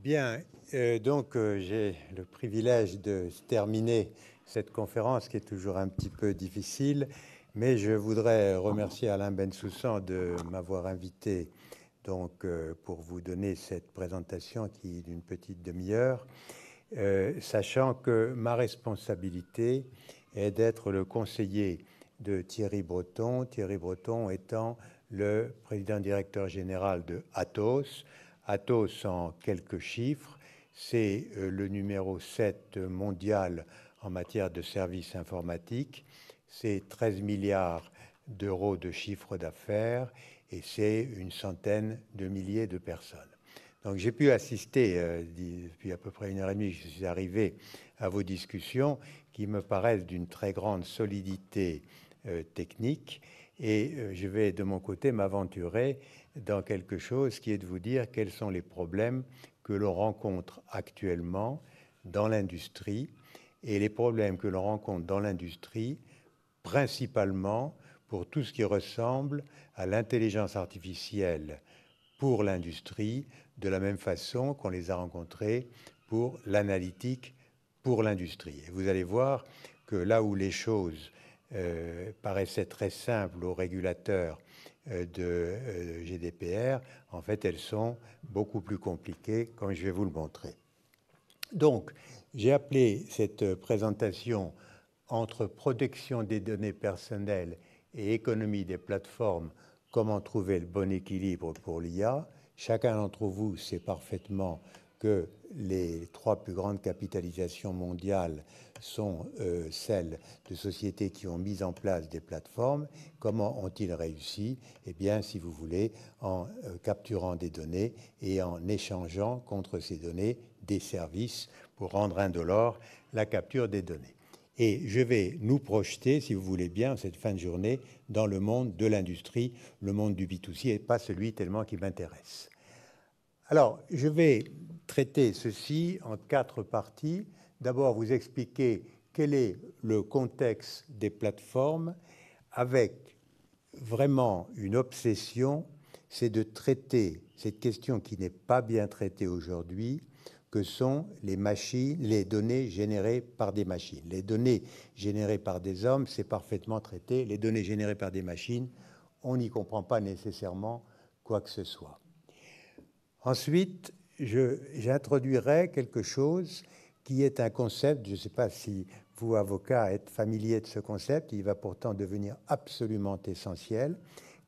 Bien, j'ai le privilège de terminer cette conférence qui est toujours un petit peu difficile, mais je voudrais remercier Alain Bensoussan de m'avoir invité pour vous donner cette présentation qui est d'une petite demi-heure, sachant que ma responsabilité est d'être le conseiller de Thierry Breton étant le président directeur général de Atos. Atos, en quelques chiffres, c'est le numéro 7 mondial en matière de services informatiques. C'est 13 milliards d'euros de chiffre d'affaires et c'est une centaine de milliers de personnes. Donc j'ai pu assister depuis à peu près 1 heure et demie que je suis arrivé à vos discussions qui me paraissent d'une très grande solidité technique et je vais de mon côté m'aventurer dans quelque chose qui est de vous dire quels sont les problèmes que l'on rencontre actuellement dans l'industrie et les problèmes que l'on rencontre dans l'industrie principalement pour tout ce qui ressemble à l'intelligence artificielle pour l'industrie, de la même façon qu'on les a rencontrés pour l'analytique pour l'industrie. Et vous allez voir que là où les choses paraissaient très simples aux régulateurs de GDPR, en fait, elles sont beaucoup plus compliquées, comme je vais vous le montrer. Donc, j'ai appelé cette présentation entre protection des données personnelles et économie des plateformes, comment trouver le bon équilibre pour l'IA. Chacun d'entre vous sait parfaitement que les 3 plus grandes capitalisations mondiales sont celles de sociétés qui ont mis en place des plateformes. Comment ont-ils réussi? Eh bien, si vous voulez, en capturant des données et en échangeant contre ces données des services pour rendre indolore la capture des données. Et je vais nous projeter, si vous voulez bien, cette fin de journée, dans le monde de l'industrie, le monde du B2C, et pas celui tellement qui m'intéresse. Alors, je vais traiter ceci en 4 parties. D'abord, vous expliquer quel est le contexte des plateformes, avec vraiment une obsession, c'est de traiter cette question qui n'est pas bien traitée aujourd'hui, que sont les machines, les données générées par des machines. Les données générées par des hommes, c'est parfaitement traité. Les données générées par des machines, on n'y comprend pas nécessairement quoi que ce soit. Ensuite, j'introduirai quelque chose qui est un concept, je ne sais pas si vous, avocats, êtes familier de ce concept, il va pourtant devenir absolument essentiel,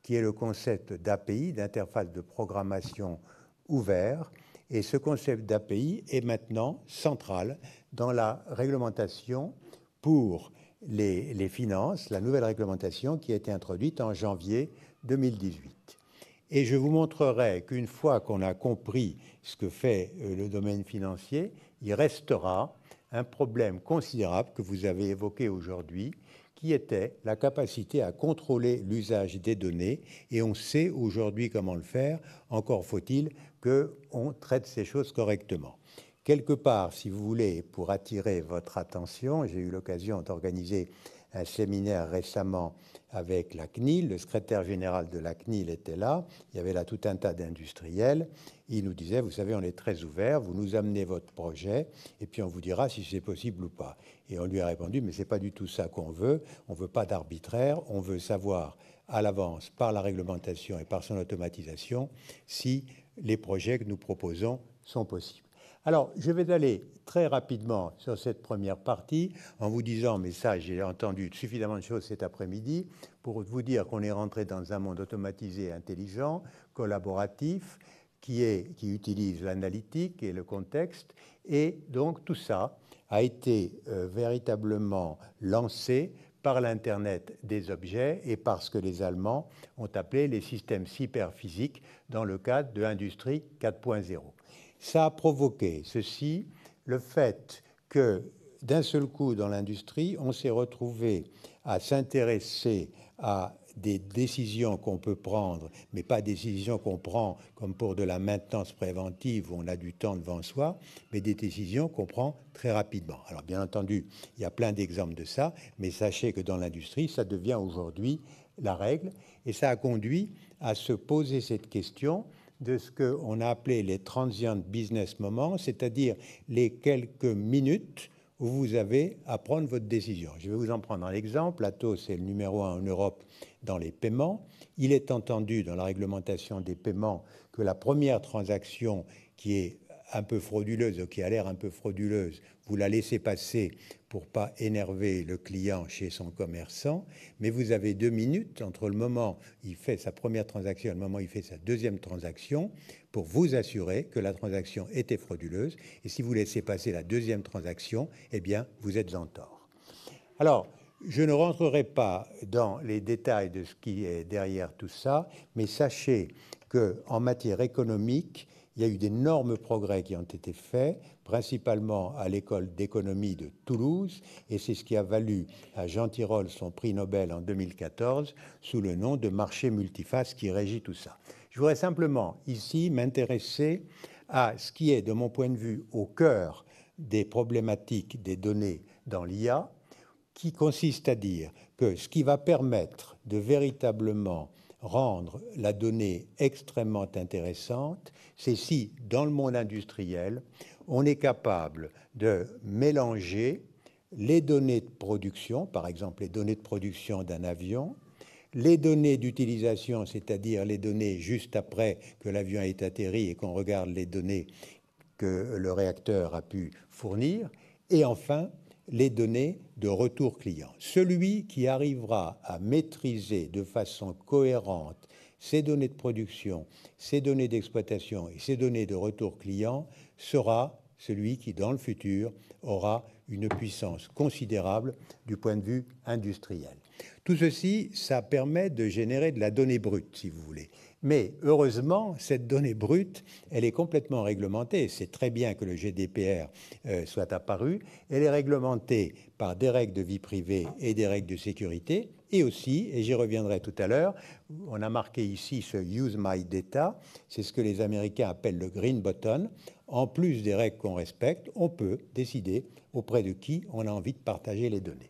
qui est le concept d'API, d'interface de programmation ouvert. Et ce concept d'API est maintenant central dans la réglementation pour les finances, la nouvelle réglementation qui a été introduite en janvier 2018. Et je vous montrerai qu'une fois qu'on a compris ce que fait le domaine financier, il restera un problème considérable que vous avez évoqué aujourd'hui, qui était la capacité à contrôler l'usage des données. Et on sait aujourd'hui comment le faire, encore faut-il qu'on traite ces choses correctement. Quelque part, si vous voulez, pour attirer votre attention, j'ai eu l'occasion d'organiser un séminaire récemment avec la CNIL. Le secrétaire général de la CNIL était là. Il y avait là tout un tas d'industriels. Il nous disait, vous savez, on est très ouvert, vous nous amenez votre projet et puis on vous dira si c'est possible ou pas. Et on lui a répondu, mais ce n'est pas du tout ça qu'on veut. On ne veut pas d'arbitraire, on veut savoir à l'avance, par la réglementation et par son automatisation, si les projets que nous proposons sont possibles. Alors, je vais aller très rapidement sur cette première partie en vous disant, mais ça, j'ai entendu suffisamment de choses cet après-midi pour vous dire qu'on est rentré dans un monde automatisé, intelligent, collaboratif, qui utilise l'analytique et le contexte. Et donc, tout ça a été véritablement lancé par l'Internet des objets et par ce que les Allemands ont appelé les systèmes cyberphysiques dans le cadre de l'industrie 4.0. Ça a provoqué ceci, le fait que d'un seul coup dans l'industrie, on s'est retrouvé à s'intéresser à des décisions qu'on peut prendre, mais pas des décisions qu'on prend comme pour de la maintenance préventive où on a du temps devant soi, mais des décisions qu'on prend très rapidement. Alors bien entendu, il y a plein d'exemples de ça, mais sachez que dans l'industrie, ça devient aujourd'hui la règle et ça a conduit à se poser cette question de ce qu'on a appelé les transient business moments, c'est-à-dire les quelques minutes où vous avez à prendre votre décision. Je vais vous en prendre un exemple. Atos est le numéro 1 en Europe dans les paiements. Il est entendu dans la réglementation des paiements que la première transaction qui est un peu frauduleuse, ou qui a l'air un peu frauduleuse, vous la laissez passer pour ne pas énerver le client chez son commerçant, mais vous avez 2 minutes entre le moment où il fait sa première transaction et le moment où il fait sa deuxième transaction pour vous assurer que la transaction était frauduleuse. Et si vous laissez passer la deuxième transaction, eh bien, vous êtes en tort. Alors, je ne rentrerai pas dans les détails de ce qui est derrière tout ça, mais sachez qu'en matière économique, il y a eu d'énormes progrès qui ont été faits, principalement à l'école d'économie de Toulouse, et c'est ce qui a valu à Jean Tirole son prix Nobel en 2014 sous le nom de marché multiface qui régit tout ça. Je voudrais simplement ici m'intéresser à ce qui est, de mon point de vue, au cœur des problématiques des données dans l'IA, qui consiste à dire que ce qui va permettre de véritablement rendre la donnée extrêmement intéressante, c'est si, dans le monde industriel, on est capable de mélanger les données de production, par exemple les données de production d'un avion, les données d'utilisation, c'est-à-dire les données juste après que l'avion ait atterri et qu'on regarde les données que le réacteur a pu fournir, et enfin les données de retour client. Celui qui arrivera à maîtriser de façon cohérente ces données de production, ces données d'exploitation et ces données de retour client sera celui qui, dans le futur, aura une puissance considérable du point de vue industriel. Tout ceci, ça permet de générer de la donnée brute, si vous voulez. Mais heureusement, cette donnée brute, elle est complètement réglementée. C'est très bien que le GDPR soit apparu. Elle est réglementée par des règles de vie privée et des règles de sécurité. Et aussi, et j'y reviendrai tout à l'heure, on a marqué ici ce Use My Data. C'est ce que les Américains appellent le Green Button. En plus des règles qu'on respecte, on peut décider auprès de qui on a envie de partager les données.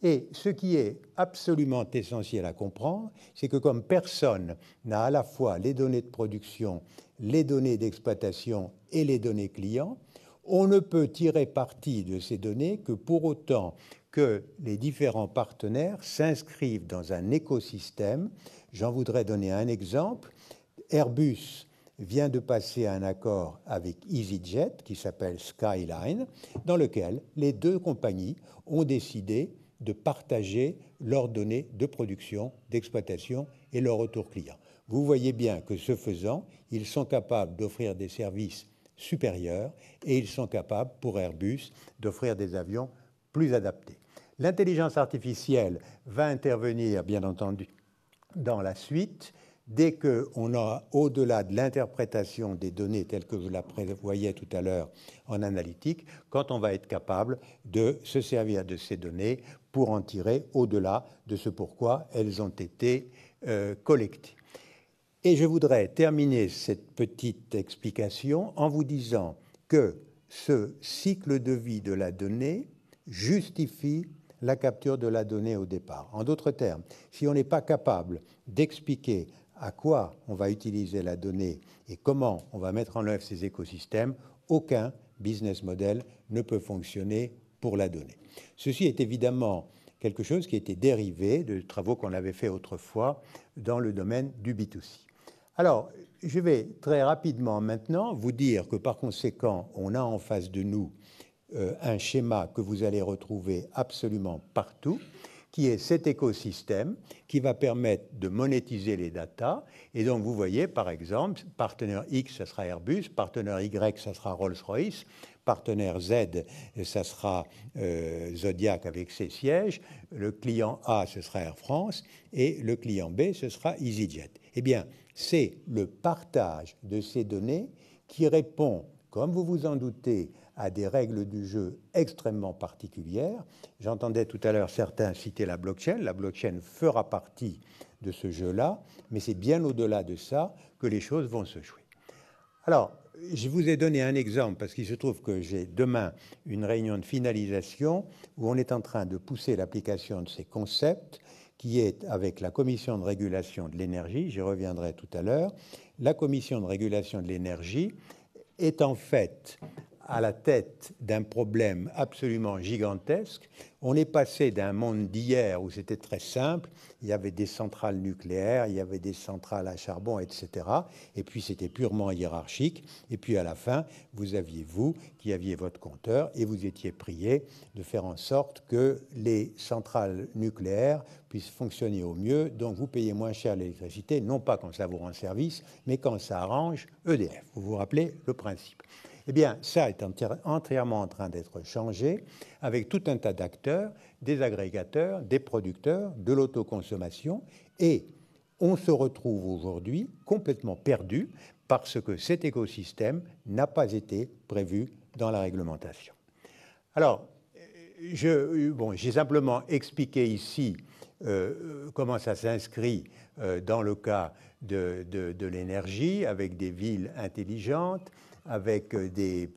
Et ce qui est absolument essentiel à comprendre, c'est que comme personne n'a à la fois les données de production, les données d'exploitation et les données clients, on ne peut tirer parti de ces données que pour autant que les différents partenaires s'inscrivent dans un écosystème. J'en voudrais donner un exemple. Airbus vient de passer un accord avec EasyJet qui s'appelle Skyline, dans lequel les deux compagnies ont décidé de partager leurs données de production, d'exploitation et leur retour client. Vous voyez bien que ce faisant, ils sont capables d'offrir des services supérieurs et ils sont capables, pour Airbus, d'offrir des avions plus adaptés. L'intelligence artificielle va intervenir, bien entendu, dans la suite. Dès qu'on a, au-delà de l'interprétation des données telles que je la prévoyais tout à l'heure en analytique, quand on va être capable de se servir de ces données pour en tirer au-delà de ce pourquoi elles ont été collectées. Et je voudrais terminer cette petite explication en vous disant que ce cycle de vie de la donnée justifie la capture de la donnée au départ. En d'autres termes, si on n'est pas capable d'expliquer à quoi on va utiliser la donnée et comment on va mettre en œuvre ces écosystèmes, aucun business model ne peut fonctionner pour la donnée. Ceci est évidemment quelque chose qui était dérivé de travaux qu'on avait fait autrefois dans le domaine du B2C. Alors, je vais très rapidement maintenant vous dire que par conséquent, on a en face de nous un schéma que vous allez retrouver absolument partout, qui est cet écosystème qui va permettre de monétiser les datas. Et donc, vous voyez, par exemple, partenaire X, ça sera Airbus, partenaire Y, ça sera Rolls-Royce, partenaire Z, ça sera Zodiac avec ses sièges, le client A, ce sera Air France, et le client B, ce sera EasyJet. Eh bien, c'est le partage de ces données qui répond, comme vous vous en doutez, à des règles du jeu extrêmement particulières. J'entendais tout à l'heure certains citer la blockchain. La blockchain fera partie de ce jeu-là, mais c'est bien au-delà de ça que les choses vont se jouer. Alors, je vous ai donné un exemple parce qu'il se trouve que j'ai demain une réunion de finalisation où on est en train de pousser l'application de ces concepts qui est avec la Commission de régulation de l'énergie, j'y reviendrai tout à l'heure. La Commission de régulation de l'énergie est en fait à la tête d'un problème absolument gigantesque. On est passé d'un monde d'hier où c'était très simple, il y avait des centrales nucléaires, il y avait des centrales à charbon, etc. Et puis c'était purement hiérarchique. Et puis à la fin, vous aviez vous qui aviez votre compteur et vous étiez prié de faire en sorte que les centrales nucléaires puissent fonctionner au mieux. Donc vous payez moins cher l'électricité, non pas quand ça vous rend service, mais quand ça arrange EDF. Vous vous rappelez le principe. Eh bien, ça est entièrement en train d'être changé avec tout un tas d'acteurs, des agrégateurs, des producteurs, de l'autoconsommation, et on se retrouve aujourd'hui complètement perdu parce que cet écosystème n'a pas été prévu dans la réglementation. Alors, j'ai simplement expliqué ici comment ça s'inscrit dans le cas de l'énergie, avec des villes intelligentes, avec des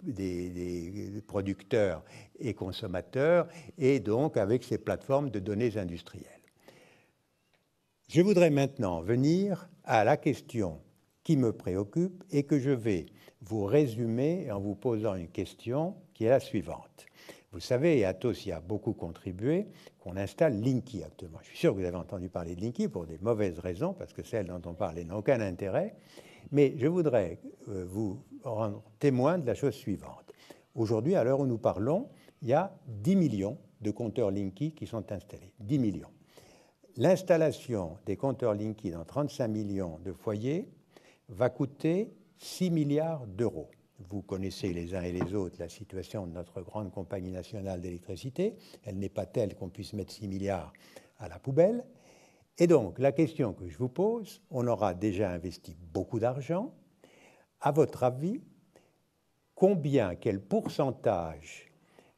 producteurs et consommateurs, et donc avec ces plateformes de données industrielles. Je voudrais maintenant venir à la question qui me préoccupe et que je vais vous résumer en vous posant une question qui est la suivante. Vous savez, et Atos y a beaucoup contribué, qu'on installe Linky actuellement. Je suis sûr que vous avez entendu parler de Linky pour des mauvaises raisons, parce que celles dont on parlait n'ont aucun intérêt. Mais je voudrais vous rendre témoin de la chose suivante. Aujourd'hui, à l'heure où nous parlons, il y a 10 millions de compteurs Linky qui sont installés. 10 millions. L'installation des compteurs Linky dans 35 millions de foyers va coûter 6 milliards d'euros. Vous connaissez les uns et les autres la situation de notre grande compagnie nationale d'électricité. Elle n'est pas telle qu'on puisse mettre 6 milliards à la poubelle. Et donc, la question que je vous pose, on aura déjà investi beaucoup d'argent. À votre avis, quel pourcentage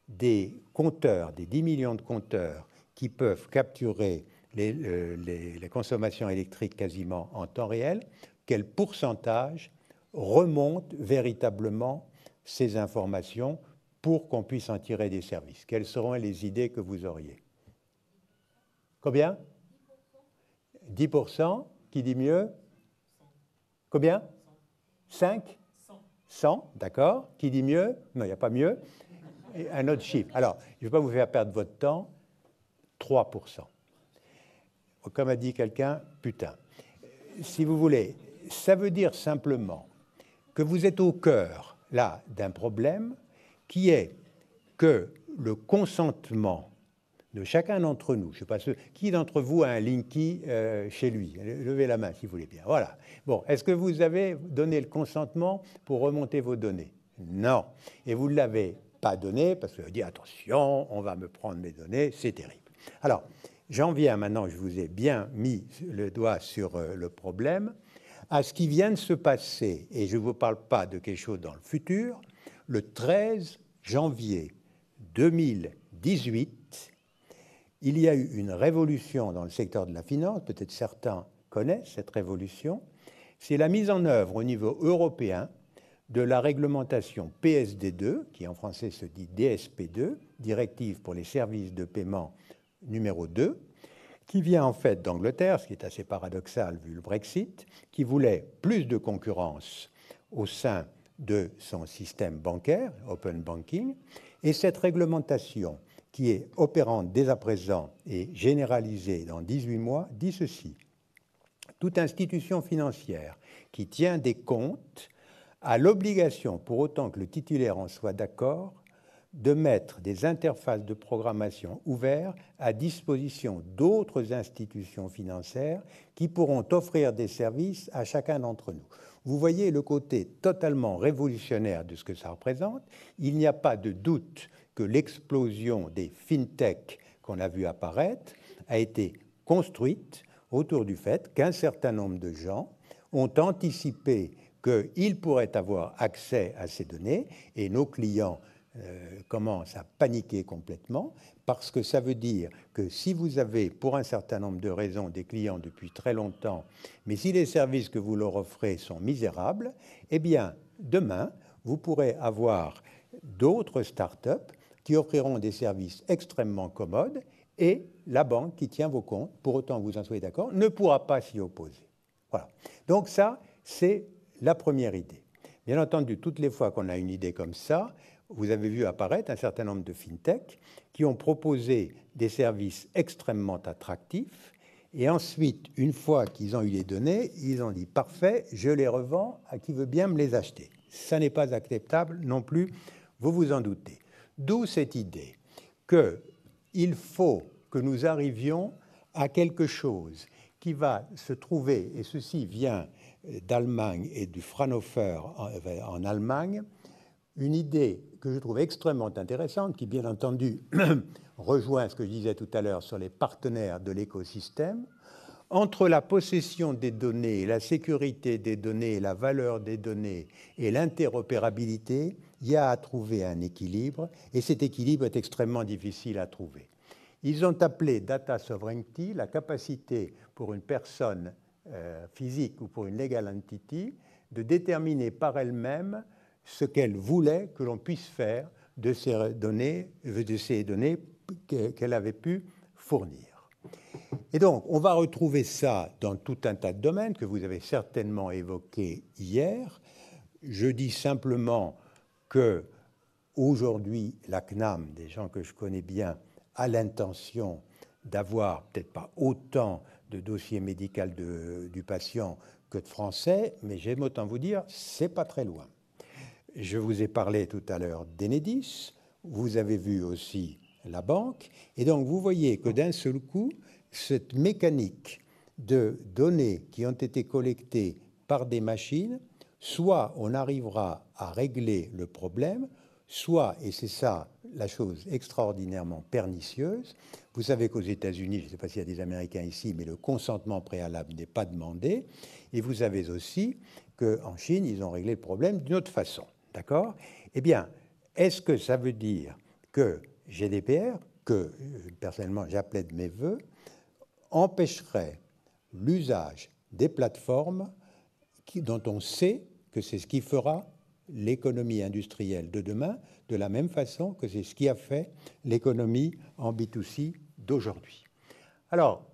des compteurs, des 10 millions de compteurs qui peuvent capturer les consommations électriques quasiment en temps réel, quel pourcentage remonte véritablement ces informations pour qu'on puisse en tirer des services? Quelles seront les idées que vous auriez? Combien? 10%? Qui dit mieux? Combien? 5? 100, d'accord. Qui dit mieux? Non, il n'y a pas mieux. Et un autre chiffre. Alors, je ne vais pas vous faire perdre votre temps. 3%. Comme a dit quelqu'un, putain. Si vous voulez, ça veut dire simplement que vous êtes au cœur, là, d'un problème qui est que le consentement de chacun d'entre nous, je ne sais pas qui d'entre vous a un Linky chez lui? Levez la main si vous voulez bien. Voilà. Bon, est-ce que vous avez donné le consentement pour remonter vos données? Non. Et vous ne l'avez pas donné parce que vous avez dit attention, on va me prendre mes données, c'est terrible. Alors, j'en viens maintenant, je vous ai bien mis le doigt sur le problème, à ce qui vient de se passer, et je ne vous parle pas de quelque chose dans le futur, le 13 janvier 2018, il y a eu une révolution dans le secteur de la finance, peut-être certains connaissent cette révolution, c'est la mise en œuvre au niveau européen de la réglementation PSD2, qui en français se dit DSP2, Directive pour les services de paiement numéro 2, qui vient en fait d'Angleterre, ce qui est assez paradoxal vu le Brexit, qui voulait plus de concurrence au sein de son système bancaire, Open Banking, et cette réglementation qui est opérante dès à présent et généralisée dans 18 mois, dit ceci. Toute institution financière qui tient des comptes a l'obligation, pour autant que le titulaire en soit d'accord, de mettre des interfaces de programmation ouvertes à disposition d'autres institutions financières qui pourront offrir des services à chacun d'entre nous. Vous voyez le côté totalement révolutionnaire de ce que ça représente. Il n'y a pas de doute que l'explosion des fintech qu'on a vu apparaître a été construite autour du fait qu'un certain nombre de gens ont anticipé qu'ils pourraient avoir accès à ces données et nos clients commencent à paniquer complètement parce que ça veut dire que si vous avez, pour un certain nombre de raisons, des clients depuis très longtemps, mais si les services que vous leur offrez sont misérables, eh bien, demain, vous pourrez avoir d'autres startups qui offriront des services extrêmement commodes et la banque qui tient vos comptes, pour autant que vous en soyez d'accord, ne pourra pas s'y opposer. Voilà. Donc ça, c'est la première idée. Bien entendu, toutes les fois qu'on a une idée comme ça, vous avez vu apparaître un certain nombre de fintech qui ont proposé des services extrêmement attractifs. Et ensuite, une fois qu'ils ont eu les données, ils ont dit « Parfait, je les revends à qui veut bien me les acheter ». Ça n'est pas acceptable non plus, vous vous en doutez. D'où cette idée qu'il faut que nous arrivions à quelque chose qui va se trouver, et ceci vient d'Allemagne et du Fraunhofer en Allemagne, une idée que je trouve extrêmement intéressante, qui bien entendu rejoint ce que je disais tout à l'heure sur les partenaires de l'écosystème. Entre la possession des données, la sécurité des données, la valeur des données et l'interopérabilité, il y a à trouver un équilibre, et cet équilibre est extrêmement difficile à trouver. Ils ont appelé data sovereignty la capacité pour une personne physique ou pour une legal entity de déterminer par elle-même ce qu'elle voulait que l'on puisse faire de ces données qu'elle avait pu fournir. Et donc, on va retrouver ça dans tout un tas de domaines que vous avez certainement évoqués hier. Je dis simplement que aujourd'hui, la CNAM, des gens que je connais bien, a l'intention d'avoir peut-être pas autant de dossiers médicaux du patient que de Français, mais j'aime autant vous dire, c'est pas très loin. Je vous ai parlé tout à l'heure d'Enedis, vous avez vu aussi la banque, et donc vous voyez que d'un seul coup, cette mécanique de données qui ont été collectées par des machines, soit on arrivera à régler le problème, soit, et c'est ça la chose extraordinairement pernicieuse, vous savez qu'aux États-Unis, je ne sais pas s'il y a des Américains ici, mais le consentement préalable n'est pas demandé, et vous savez aussi qu'en Chine, ils ont réglé le problème d'une autre façon. D'accord? Eh bien, est-ce que ça veut dire que GDPR, que personnellement j'appelais de mes voeux, empêcherait l'usage des plateformes dont on sait que c'est ce qui fera l'économie industrielle de demain, de la même façon que c'est ce qui a fait l'économie en B2C d'aujourd'hui. Alors,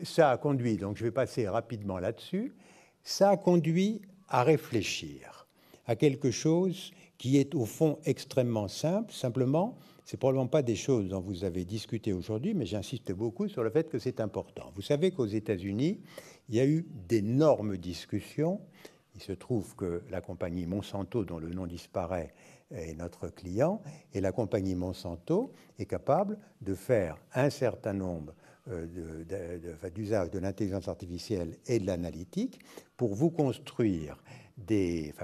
ça a conduit, donc je vais passer rapidement là-dessus, ça a conduit à réfléchir à quelque chose qui est au fond extrêmement simple. Simplement, ce n'est probablement pas des choses dont vous avez discuté aujourd'hui, mais j'insiste beaucoup sur le fait que c'est important. Vous savez qu'aux États-Unis, il y a eu d'énormes discussions. Il se trouve que la compagnie Monsanto, dont le nom disparaît, est notre client, et la compagnie Monsanto est capable de faire un certain nombre d'usages de l'intelligence artificielle et de l'analytique pour vous construire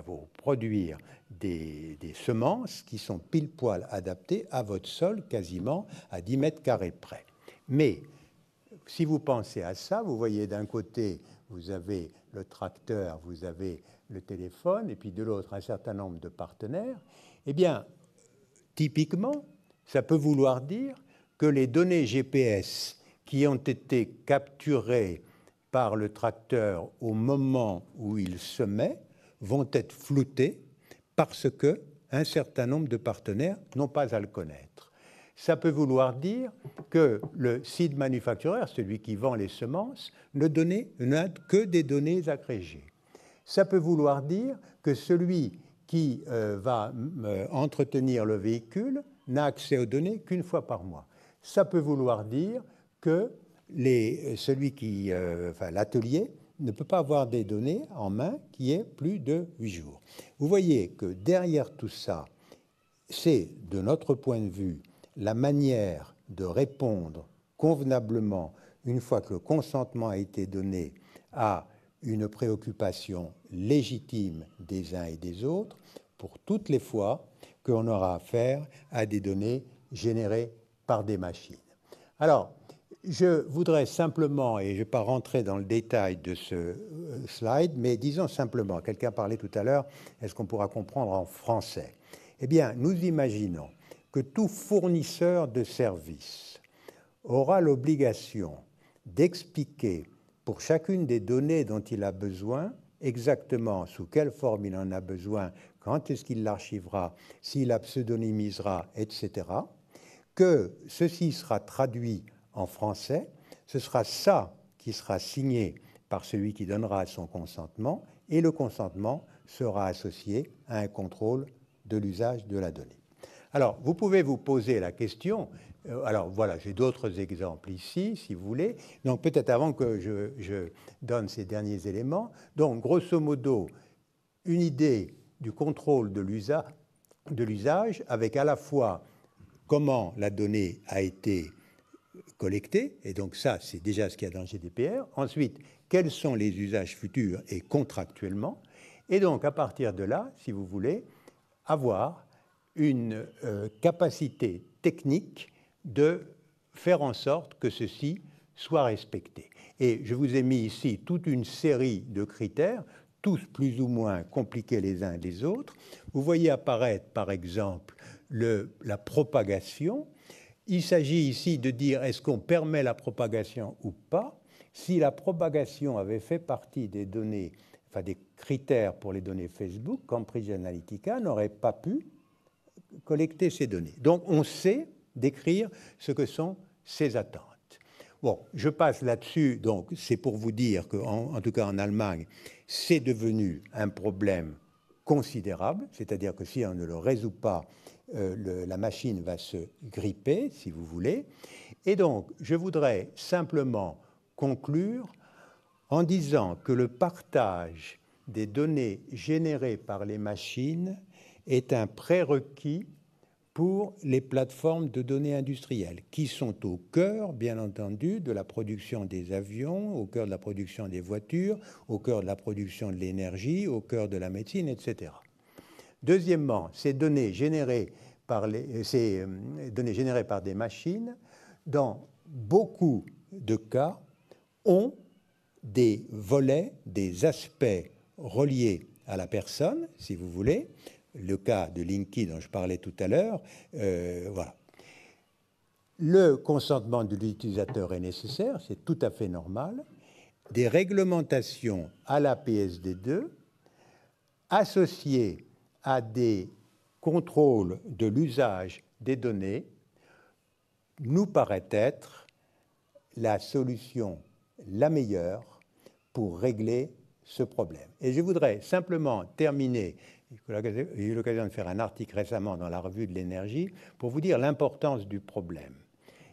pour produire des semences qui sont pile poil adaptées à votre sol, quasiment à 10 mètres carrés près. Mais si vous pensez à ça, vous voyez d'un côté, vous avez le tracteur, vous avez le téléphone, et puis de l'autre, un certain nombre de partenaires. Eh bien, typiquement, ça peut vouloir dire que les données GPS qui ont été capturées par le tracteur au moment où il semait vont être floutées parce qu'un certain nombre de partenaires n'ont pas à le connaître. Ça peut vouloir dire que le seed manufacturer, celui qui vend les semences, n'a que des données agrégées. Ça peut vouloir dire que celui qui va entretenir le véhicule n'a accès aux données qu'une fois par mois. Ça peut vouloir dire que l'atelier ne peut pas avoir des données en main qui aient plus de 8 jours. Vous voyez que derrière tout ça, c'est, de notre point de vue, la manière de répondre convenablement, une fois que le consentement a été donné, à une préoccupation légitime des uns et des autres, pour toutes les fois qu'on aura affaire à des données générées par des machines. Alors, je voudrais simplement, et je ne vais pas rentrer dans le détail de ce slide, mais disons simplement, quelqu'un parlait tout à l'heure, est-ce qu'on pourra comprendre en français? Eh bien, nous imaginons que tout fournisseur de services aura l'obligation d'expliquer pour chacune des données dont il a besoin, exactement sous quelle forme il en a besoin, quand est-ce qu'il l'archivera, s'il la pseudonymisera, etc., que ceci sera traduit en français. Ce sera ça qui sera signé par celui qui donnera son consentement, et le consentement sera associé à un contrôle de l'usage de la donnée. Alors, vous pouvez vous poser la question, alors voilà, j'ai d'autres exemples ici, si vous voulez. Donc, peut-être avant que je donne ces derniers éléments, donc, grosso modo, une idée du contrôle de l'usage avec à la fois comment la donnée a été collectée, et donc ça, c'est déjà ce qu'il y a dans le GDPR. Ensuite, quels sont les usages futurs et contractuellement. Et donc, à partir de là, si vous voulez, avoir une capacité technique de faire en sorte que ceci soit respecté. Et je vous ai mis ici toute une série de critères, tous plus ou moins compliqués les uns les autres. Vous voyez apparaître, par exemple, la propagation. Il s'agit ici de dire est-ce qu'on permet la propagation ou pas. Si la propagation avait fait partie des données, enfin des critères pour les données Facebook, Cambridge Analytica n'aurait pas pu collecter ces données. Donc, on sait décrire ce que sont ces attentes. Bon, je passe là-dessus, donc c'est pour vous dire qu'en tout cas en Allemagne, c'est devenu un problème considérable, c'est-à-dire que si on ne le résout pas, la machine va se gripper, si vous voulez. Et donc, je voudrais simplement conclure en disant que le partage des données générées par les machines est un prérequis pour les plateformes de données industrielles, qui sont au cœur, bien entendu, de la production des avions, au cœur de la production des voitures, au cœur de la production de l'énergie, au cœur de la médecine, etc. Deuxièmement, ces données générées par des machines, dans beaucoup de cas, ont des volets, des aspects reliés à la personne, si vous voulez. Le cas de Linky dont je parlais tout à l'heure, voilà. Le consentement de l'utilisateur est nécessaire, c'est tout à fait normal. Des réglementations à la PSD2 associées à des contrôles de l'usage des données nous paraît être la solution la meilleure pour régler ce problème. Et je voudrais simplement terminer, j'ai eu l'occasion de faire un article récemment dans la revue de l'énergie, pour vous dire l'importance du problème.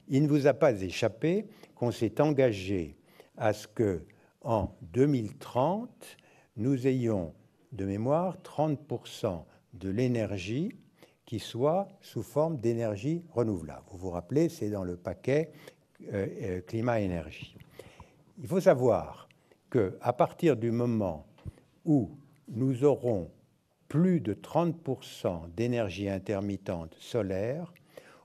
Il ne vous a pas échappé qu'on s'est engagé à ce qu'en 2030, nous ayons, de mémoire, 30% de l'énergie qui soit sous forme d'énergie renouvelable. Vous vous rappelez, c'est dans le paquet climat-énergie. Il faut savoir qu'à partir du moment où nous aurons plus de 30% d'énergie intermittente solaire,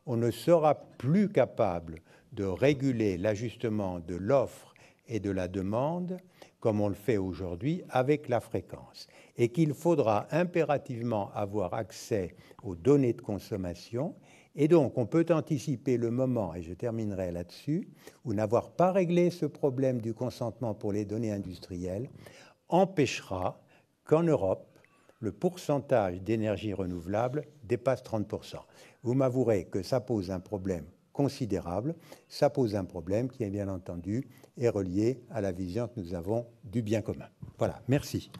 on ne sera plus capable de réguler l'ajustement de l'offre et de la demande comme on le fait aujourd'hui avec la fréquence, et qu'il faudra impérativement avoir accès aux données de consommation. Et donc, on peut anticiper le moment, et je terminerai là-dessus, où n'avoir pas réglé ce problème du consentement pour les données industrielles empêchera qu'en Europe, le pourcentage d'énergie renouvelable dépasse 30%. Vous m'avouerez que ça pose un problème considérable, ça pose un problème qui, bien entendu, est relié à la vision que nous avons du bien commun. Voilà, merci.